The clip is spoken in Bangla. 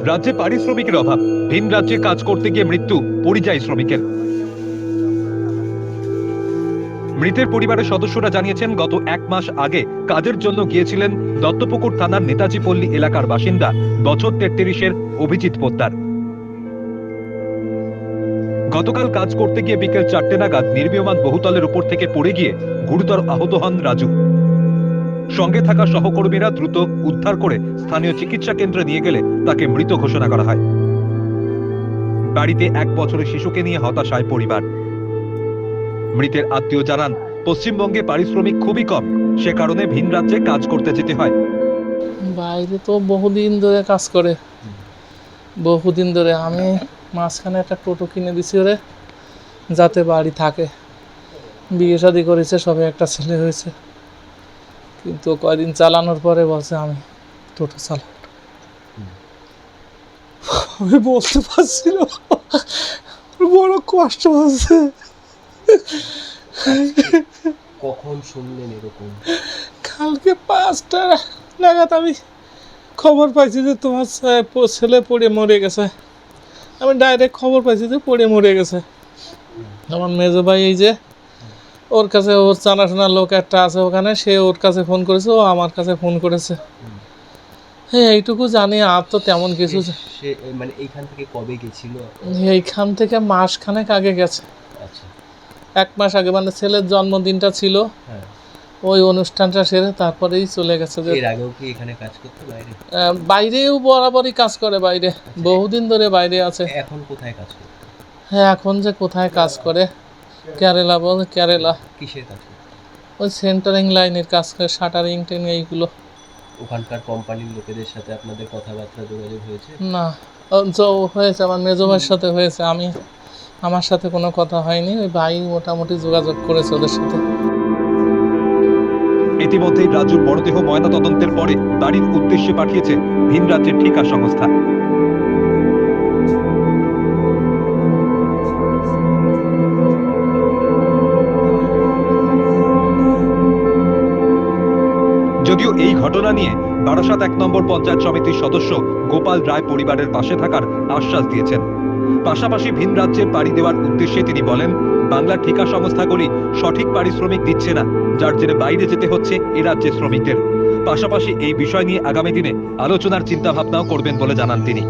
রাজ্যে পারিশ্রমিকের অভাব, ভিন রাজ্যে কাজ করতে গিয়ে মৃত্যু পরিযায়ী শ্রমিকের। মৃতের পরিবারের সদস্যরা জানিয়েছেন, গত 1 মাস আগে কাজের জন্য গিয়েছিলেন দত্তপুকুর থানার নেতাজি পল্লী এলাকার বাসিন্দা বছর 33-এর অভিজিৎ পোদ্দার। গতকাল কাজ করতে গিয়ে বিকেল 4টে নাগাদ নির্মীয়মান বহুতলের উপর থেকে পড়ে গিয়ে গুরুতর আহত হন রাজু। সঙ্গে থাকা সহকর্মীরা দ্রুত উদ্ধার করে স্থানীয় চিকিৎসা কেন্দ্রে নিয়ে গেলে তাকে মৃত ঘোষণা করা হয়। বাড়িতে 1 বছরের শিশুকে নিয়ে হতাশায় পরিবার। মৃতের আত্মীয় জানান, পশ্চিমবঙ্গে পারিশ্রমিক খুবই কম, সে কারণে ভিন রাজ্যে কাজ করতে যেতে হয়। বাইরে তো বহুদিন ধরে কাজ করে, বহুদিন ধরে। আমি মাঝখানে একটা টোটো কিনে দিছি ওরে, যাতে বাড়ি থাকে। বিয়ে শাদি করেছে, সবে একটা ছেলে হয়েছে, কিন্তু কয়দিন চালানোর পরে বলছে আমি টোটো চালাবো। আমি বলতে পারছি না, বড় কষ্ট হচ্ছে। কখন শুনলেন এরকম? কালকে 5টা নাগাদ আমি খবর পাইছি যে তোমার ছেলে পড়ে মরে গেছে। আমি ডাইরেক্ট খবর পাইছি যে পড়ে মরে গেছে। আমার মেজো ভাই, এই যে ওর কাছে, ওর জানাশোনার লোক একটা আছে ওখানে, সে ওর কাছে ফোন করেছে, ও আমার কাছে ফোন করেছে। হ্যাঁ, এইটুকু জানি, আর তো তেমন কিছু। সে মানে এইখান থেকে কবে গেছিল? এইখান থেকে মাসখানেক আগে গেছে। আচ্ছা, 1 মাস আগে, মানে ছেলের জন্মদিনটা ছিল, হ্যাঁ। ওই অনুষ্ঠানটা সেরে তারপরেই চলে গেছে। যে এর আগেও কি এখানে কাজ করতে বাইরে? বাইরেও বরাবরই কাজ করে, বাইরে বহুদিন ধরে বাইরে আছে। এখন কোথায় কাজ করে? হ্যাঁ, এখন যে কোথায় কাজ করে, কেরালা বলে, কেরালা। কিসের কাজ করে? ওই সেন্টারিং লাইনের কাজ করে, শাটারিং টেন এইগুলো। ওখানকার কোম্পানির লোকেদের সাথে আপনাদের কথাবার্তা যোগাযোগ হয়েছে? না, হয়েছে আমার মেজো ভাইয়ের সাথে হয়েছে, আমার সাথে কোনো কথা হয়নি। ওই ভাই মোটামুটি যোগাযোগ করেছে ওদের সাথে। ইতিমধ্যেই রাজুর মরদেহ ময়নাতদন্তের পরে বাড়ির উদ্দেশ্যে পাঠিয়েছে ভিন রাজ্যের ঠিকা সংস্থা। যদিও এই ঘটনা নিয়ে বারাসাত 1 নম্বর পঞ্চায়েত সমিতির সদস্য গোপাল রায় পরিবারের পাশে থাকার আশ্বাস দিয়েছেন। পাশাপাশি ভিন রাজ্যে পাড়ি দেওয়ার উদ্দেশ্যে তিনি বলেন, বাংলার ঠিকা সংস্থাগুলি সঠিক পারিশ্রমিক দিচ্ছে না, যার জেরে বাইরে যেতে হচ্ছে এ রাজ্যের শ্রমিকদের। পাশাপাশি এই বিষয় নিয়ে আগামী দিনে আলোচনার চিন্তা ভাবনাও করবেন বলে জানান তিনি।